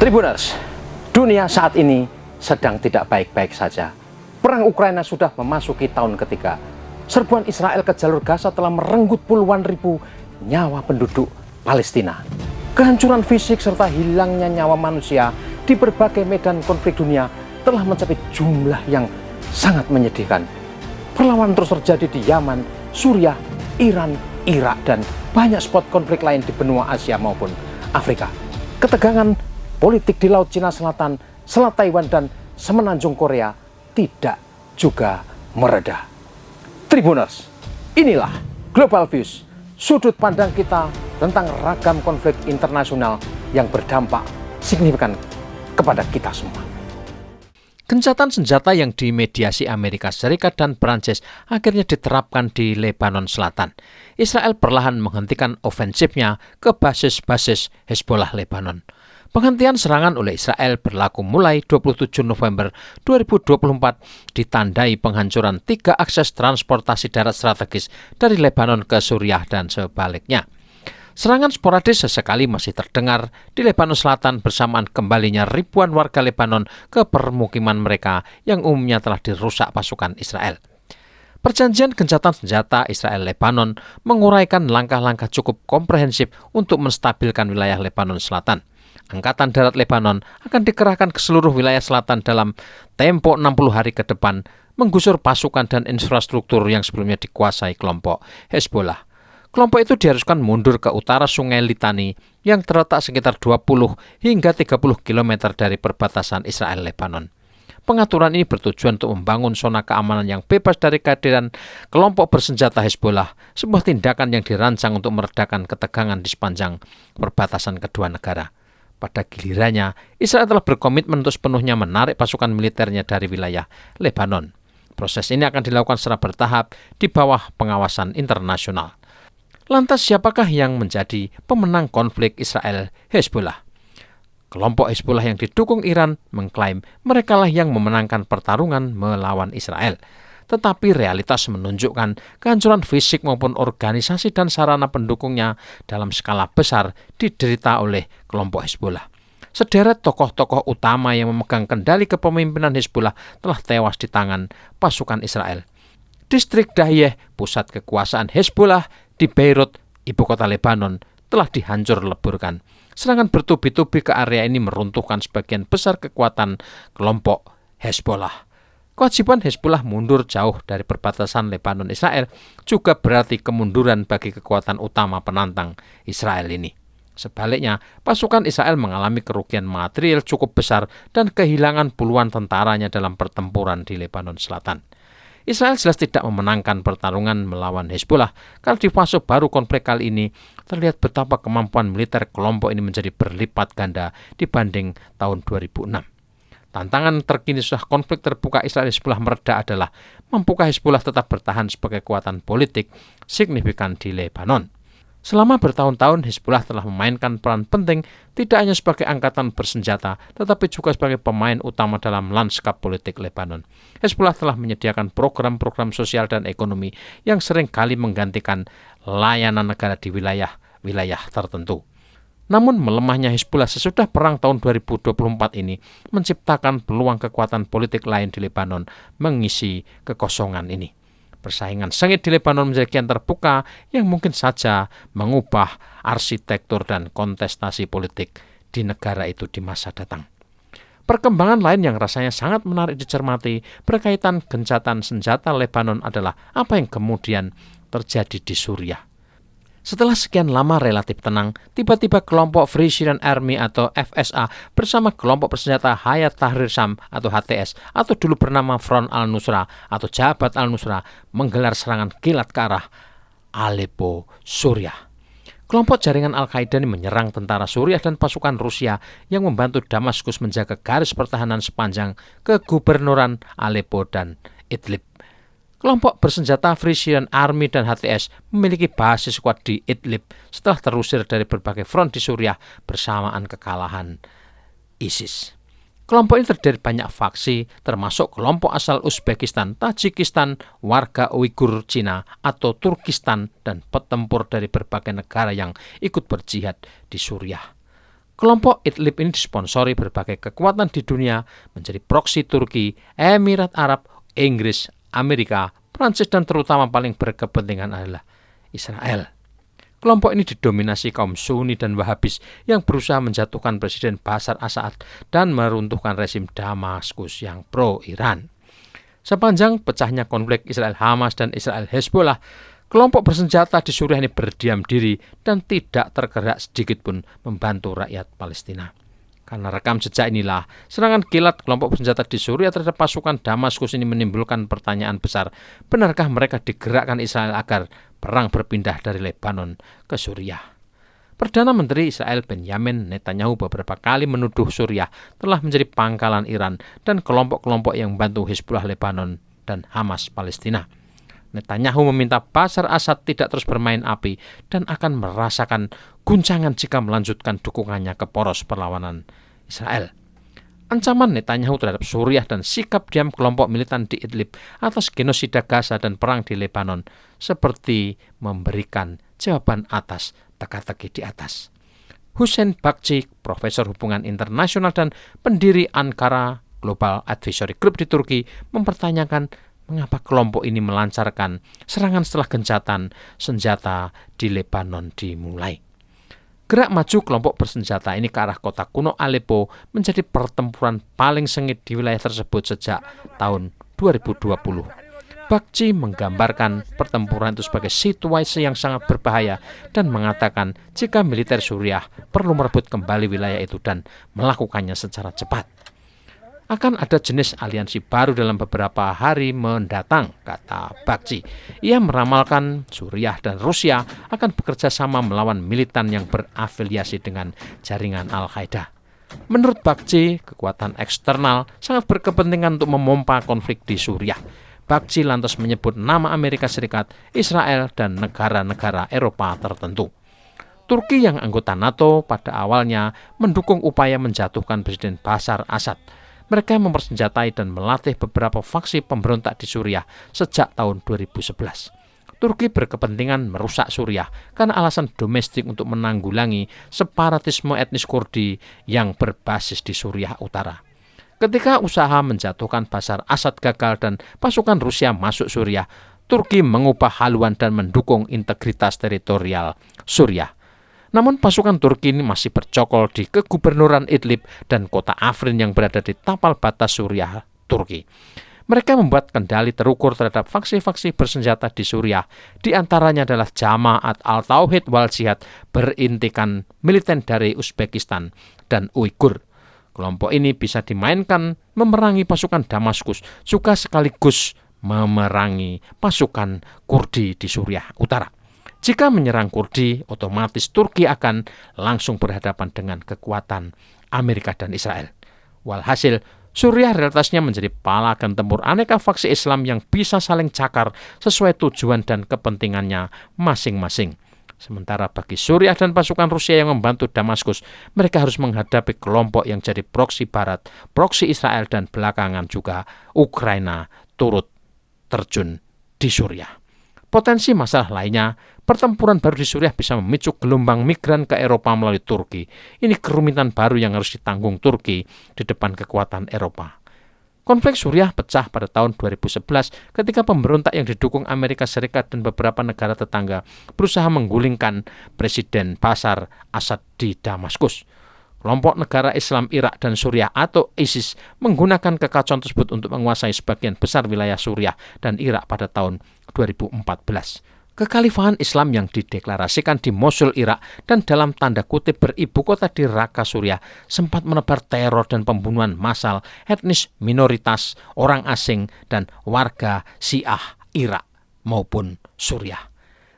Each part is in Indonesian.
Tribuners, dunia saat ini sedang tidak baik-baik saja. Perang Ukraina sudah memasuki tahun ketiga. Serbuan Israel ke jalur Gaza telah merenggut puluhan ribu nyawa penduduk Palestina. Kehancuran fisik serta hilangnya nyawa manusia di berbagai medan konflik dunia telah mencapai jumlah yang sangat menyedihkan. Perlawanan terus terjadi di Yaman, Suriah, Iran, Irak, dan banyak spot konflik lain di benua Asia maupun Afrika. Ketegangan politik di Laut Cina Selatan, Selat Taiwan, dan Semenanjung Korea tidak juga mereda. Tribuners, inilah Global Views, sudut pandang kita tentang ragam konflik internasional yang berdampak signifikan kepada kita semua. Gencatan senjata yang dimediasi Amerika Serikat dan Prancis akhirnya diterapkan di Lebanon Selatan. Israel perlahan menghentikan ofensifnya ke basis-basis Hezbollah Lebanon. Penghentian serangan oleh Israel berlaku mulai 27 November 2024 ditandai penghancuran 3 akses transportasi darat strategis dari Lebanon ke Suriah dan sebaliknya. Serangan sporadis sesekali masih terdengar di Lebanon Selatan bersamaan kembalinya ribuan warga Lebanon ke permukiman mereka yang umumnya telah dirusak pasukan Israel. Perjanjian gencatan senjata Israel-Lebanon menguraikan langkah-langkah cukup komprehensif untuk menstabilkan wilayah Lebanon Selatan. Angkatan Darat Lebanon akan dikerahkan ke seluruh wilayah selatan dalam tempo 60 hari ke depan, menggusur pasukan dan infrastruktur yang sebelumnya dikuasai kelompok Hezbollah. Kelompok itu diharuskan mundur ke utara Sungai Litani yang terletak sekitar 20 hingga 30 km dari perbatasan Israel-Lebanon. Pengaturan ini bertujuan untuk membangun zona keamanan yang bebas dari kehadiran kelompok bersenjata Hezbollah, sebuah tindakan yang dirancang untuk meredakan ketegangan di sepanjang perbatasan kedua negara. Pada gilirannya, Israel telah berkomitmen untuk sepenuhnya menarik pasukan militernya dari wilayah Lebanon. Proses ini akan dilakukan secara bertahap di bawah pengawasan internasional. Lantas siapakah yang menjadi pemenang konflik Israel-Hezbollah? Kelompok Hezbollah yang didukung Iran mengklaim merekalah yang memenangkan pertarungan melawan Israel. Tetapi realitas menunjukkan kehancuran fisik maupun organisasi dan sarana pendukungnya dalam skala besar diderita oleh kelompok Hezbollah. Sederet tokoh-tokoh utama yang memegang kendali kepemimpinan Hezbollah telah tewas di tangan pasukan Israel. Distrik Dahyeh, pusat kekuasaan Hezbollah di Beirut, ibu kota Lebanon, telah dihancur leburkan. Serangan bertubi-tubi ke area ini meruntuhkan sebagian besar kekuatan kelompok Hezbollah. Kewajiban Hezbollah mundur jauh dari perbatasan Lebanon Israel juga berarti kemunduran bagi kekuatan utama penantang Israel ini. Sebaliknya, pasukan Israel mengalami kerugian material cukup besar dan kehilangan puluhan tentaranya dalam pertempuran di Lebanon Selatan. Israel jelas tidak memenangkan pertarungan melawan Hezbollah karena di fase baru konflik kali ini terlihat betapa kemampuan militer kelompok ini menjadi berlipat ganda dibanding tahun 2006. Tantangan terkini setelah konflik terbuka Israel-Hezbollah mereda adalah mampukah Hezbollah tetap bertahan sebagai kekuatan politik signifikan di Lebanon. Selama bertahun-tahun Hezbollah telah memainkan peran penting tidak hanya sebagai angkatan bersenjata tetapi juga sebagai pemain utama dalam lanskap politik Lebanon. Hezbollah telah menyediakan program-program sosial dan ekonomi yang sering kali menggantikan layanan negara di wilayah tertentu. Namun melemahnya Hezbollah sesudah perang tahun 2024 ini menciptakan peluang kekuatan politik lain di Lebanon mengisi kekosongan ini. Persaingan sengit di Lebanon menjadi kian terbuka yang mungkin saja mengubah arsitektur dan kontestasi politik di negara itu di masa datang. Perkembangan lain yang rasanya sangat menarik dicermati berkaitan gencatan senjata Lebanon adalah apa yang kemudian terjadi di Suriah. Setelah sekian lama relatif tenang, tiba-tiba kelompok Free Syrian Army atau FSA bersama kelompok bersenjata Hayat Tahrir Syam atau HTS atau dulu bernama Front al-Nusra atau Jabhat al-Nusra menggelar serangan kilat ke arah Aleppo, Suriah. Kelompok jaringan Al-Qaeda ini menyerang tentara Suriah dan pasukan Rusia yang membantu Damaskus menjaga garis pertahanan sepanjang kegubernuran Aleppo dan Idlib. Kelompok bersenjata Free Syrian Army dan HTS memiliki basis kuat di Idlib setelah terusir dari berbagai front di Suriah bersamaan kekalahan ISIS. Kelompok ini terdiri banyak faksi, termasuk kelompok asal Uzbekistan, Tajikistan, warga Uighur Cina atau Turkistan, dan petempur dari berbagai negara yang ikut berjihad di Suriah. Kelompok Idlib ini disponsori berbagai kekuatan di dunia menjadi proksi Turki, Emirat Arab, Inggris, Amerika, Prancis, dan terutama paling berkepentingan adalah Israel. Kelompok ini didominasi kaum Sunni dan Wahabis yang berusaha menjatuhkan Presiden Bashar Assad dan meruntuhkan rezim Damaskus yang pro-Iran. Sepanjang pecahnya konflik Israel-Hamas dan Israel-Hezbollah, kelompok bersenjata di Suriah ini berdiam diri dan tidak tergerak sedikit pun membantu rakyat Palestina. Karena rekam jejak inilah, serangan kilat kelompok bersenjata di Suriah terhadap pasukan Damaskus ini menimbulkan pertanyaan besar, benarkah mereka digerakkan Israel agar perang berpindah dari Lebanon ke Suriah? Perdana Menteri Israel Benjamin Netanyahu beberapa kali menuduh Suriah telah menjadi pangkalan Iran dan kelompok-kelompok yang membantu Hizbullah Lebanon dan Hamas Palestina. Netanyahu meminta Bashar Assad tidak terus bermain api dan akan merasakan guncangan jika melanjutkan dukungannya ke poros perlawanan Israel. Ancaman Netanyahu terhadap Suriah dan sikap diam kelompok militan di Idlib atas genosida Gaza dan perang di Lebanon seperti memberikan jawaban atas teka-teki di atas. Hussein Bakci, profesor hubungan internasional dan pendiri Ankara Global Advisory Group di Turki, mempertanyakan mengapa kelompok ini melancarkan serangan setelah gencatan senjata di Lebanon dimulai. Gerak maju kelompok bersenjata ini ke arah kota kuno Aleppo menjadi pertempuran paling sengit di wilayah tersebut sejak tahun 2020. Bakci menggambarkan pertempuran itu sebagai situasi yang sangat berbahaya dan mengatakan jika militer Suriah perlu merebut kembali wilayah itu dan melakukannya secara cepat. Akan ada jenis aliansi baru dalam beberapa hari mendatang, kata Bakci. Ia meramalkan Suriah dan Rusia akan bekerja sama melawan militan yang berafiliasi dengan jaringan Al-Qaeda. Menurut Bakci, kekuatan eksternal sangat berkepentingan untuk memompa konflik di Suriah. Bakci lantas menyebut nama Amerika Serikat, Israel, dan negara-negara Eropa tertentu. Turki yang anggota NATO pada awalnya mendukung upaya menjatuhkan Presiden Bashar Assad. Mereka mempersenjatai dan melatih beberapa faksi pemberontak di Suriah sejak tahun 2011. Turki berkepentingan merusak Suriah karena alasan domestik untuk menanggulangi separatisme etnis Kurdi yang berbasis di Suriah Utara. Ketika usaha menjatuhkan Bashar Assad gagal dan pasukan Rusia masuk Suriah, Turki mengubah haluan dan mendukung integritas teritorial Suriah. Namun pasukan Turki ini masih bercokol di kegubernuran Idlib dan kota Afrin yang berada di tapal batas Suriah, Turki. Mereka membuat kendali terukur terhadap faksi-faksi bersenjata di Suriah. Di antaranya adalah Jamaat Al-Tauhid wal Jihad berintikan militen dari Uzbekistan dan Uighur. Kelompok ini bisa dimainkan memerangi pasukan Damaskus, juga sekaligus memerangi pasukan Kurdi di Suriah Utara. Jika menyerang Kurdi, otomatis Turki akan langsung berhadapan dengan kekuatan Amerika dan Israel. Walhasil, Suriah realitasnya menjadi palagan tempur aneka faksi Islam yang bisa saling cakar sesuai tujuan dan kepentingannya masing-masing. Sementara bagi Suriah dan pasukan Rusia yang membantu Damaskus, mereka harus menghadapi kelompok yang jadi proksi Barat, proksi Israel, dan belakangan juga Ukraina turut terjun di Suriah. Potensi masalah lainnya, pertempuran baru di Suriah bisa memicu gelombang migran ke Eropa melalui Turki. Ini kerumitan baru yang harus ditanggung Turki di depan kekuatan Eropa. Konflik Suriah pecah pada tahun 2011 ketika pemberontak yang didukung Amerika Serikat dan beberapa negara tetangga berusaha menggulingkan Presiden Bashar Assad di Damaskus. Kelompok negara Islam Irak dan Suriah atau ISIS menggunakan kekacauan tersebut untuk menguasai sebagian besar wilayah Suriah dan Irak pada tahun 2014. Kekhalifahan Islam yang dideklarasikan di Mosul, Irak dan dalam tanda kutip beribu kota di Raqqa, Suriah sempat menebar teror dan pembunuhan massal etnis minoritas, orang asing, dan warga Syiah Irak maupun Suriah.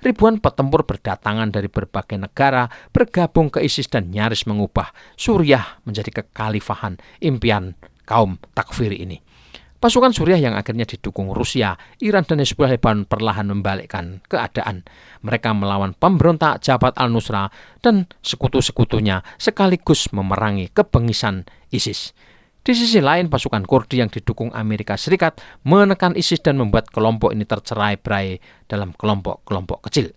Ribuan petempur berdatangan dari berbagai negara bergabung ke ISIS dan nyaris mengubah Suriah menjadi kekhalifahan impian kaum takfiri ini. Pasukan Suriah yang akhirnya didukung Rusia, Iran, dan Hizbullah Lebanon perlahan membalikkan keadaan. Mereka melawan pemberontak Jabhat al-Nusra dan sekutu-sekutunya sekaligus memerangi kebengisan ISIS. Di sisi lain, pasukan Kurdi yang didukung Amerika Serikat menekan ISIS dan membuat kelompok ini tercerai-berai dalam kelompok-kelompok kecil.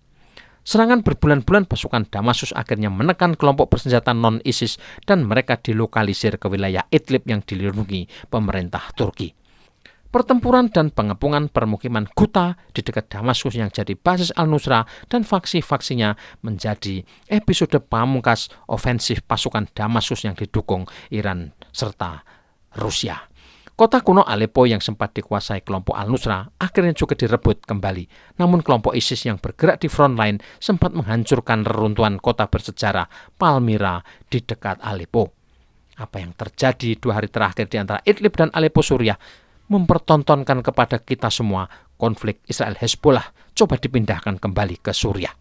Serangan berbulan-bulan pasukan Damaskus akhirnya menekan kelompok bersenjata non-ISIS dan mereka dilokalisir ke wilayah Idlib yang dilindungi pemerintah Turki. Pertempuran dan pengepungan permukiman Ghouta di dekat Damaskus yang jadi basis Al-Nusra dan faksi-faksinya menjadi episode pamungkas ofensif pasukan Damaskus yang didukung Iran serta Rusia. Kota kuno Aleppo yang sempat dikuasai kelompok Al-Nusra akhirnya juga direbut kembali. Namun kelompok ISIS yang bergerak di front line sempat menghancurkan reruntuhan kota bersejarah Palmyra di dekat Aleppo. Apa yang terjadi 2 hari terakhir di antara Idlib dan Aleppo Suriah mempertontonkan kepada kita semua konflik Israel-Hezbollah coba dipindahkan kembali ke Suriah.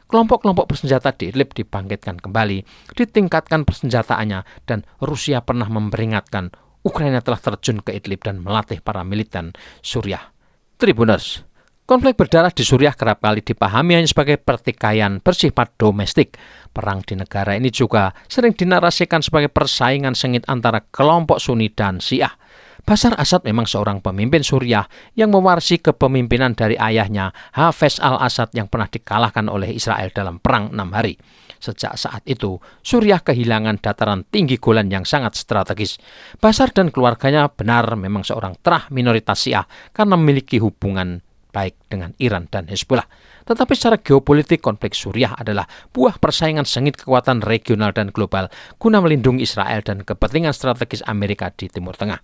Kelompok-kelompok bersenjata di Idlib dibangkitkan kembali, ditingkatkan persenjataannya, dan Rusia pernah memperingatkan Ukraina telah terjun ke Idlib dan melatih para militan Suriah. Tribuners, konflik berdarah di Suriah kerap kali dipahami hanya sebagai pertikaian bersifat domestik. Perang di negara ini juga sering dinarasikan sebagai persaingan sengit antara kelompok Sunni dan Syiah. Bashar Assad memang seorang pemimpin Suriah yang mewarisi kepemimpinan dari ayahnya Hafez al-Assad yang pernah dikalahkan oleh Israel dalam perang 6 hari. Sejak saat itu, Suriah kehilangan dataran tinggi Golan yang sangat strategis. Bashar dan keluarganya benar memang seorang terah minoritas Syiah karena memiliki hubungan baik dengan Iran dan Hezbollah. Tetapi secara geopolitik, konflik Suriah adalah buah persaingan sengit kekuatan regional dan global guna melindungi Israel dan kepentingan strategis Amerika di Timur Tengah.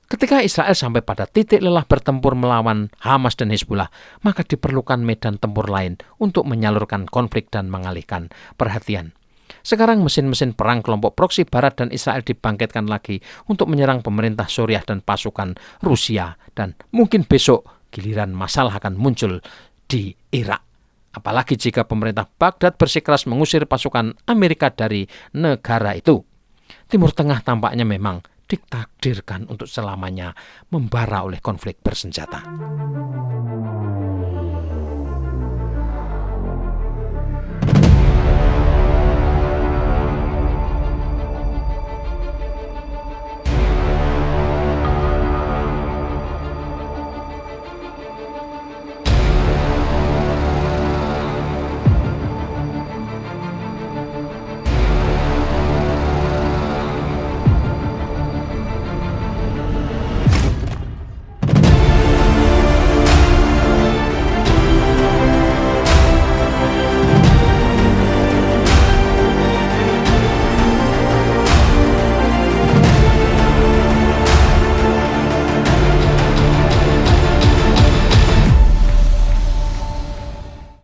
Ketika Israel sampai pada titik lelah bertempur melawan Hamas dan Hezbollah, maka diperlukan medan tempur lain untuk menyalurkan konflik dan mengalihkan perhatian. Sekarang mesin-mesin perang kelompok proksi Barat dan Israel dibangkitkan lagi untuk menyerang pemerintah Suriah dan pasukan Rusia, dan mungkin besok giliran masalah akan muncul di Irak. Apalagi jika pemerintah Baghdad bersikeras mengusir pasukan Amerika dari negara itu. Timur Tengah tampaknya memang ditakdirkan untuk selamanya membara oleh konflik bersenjata.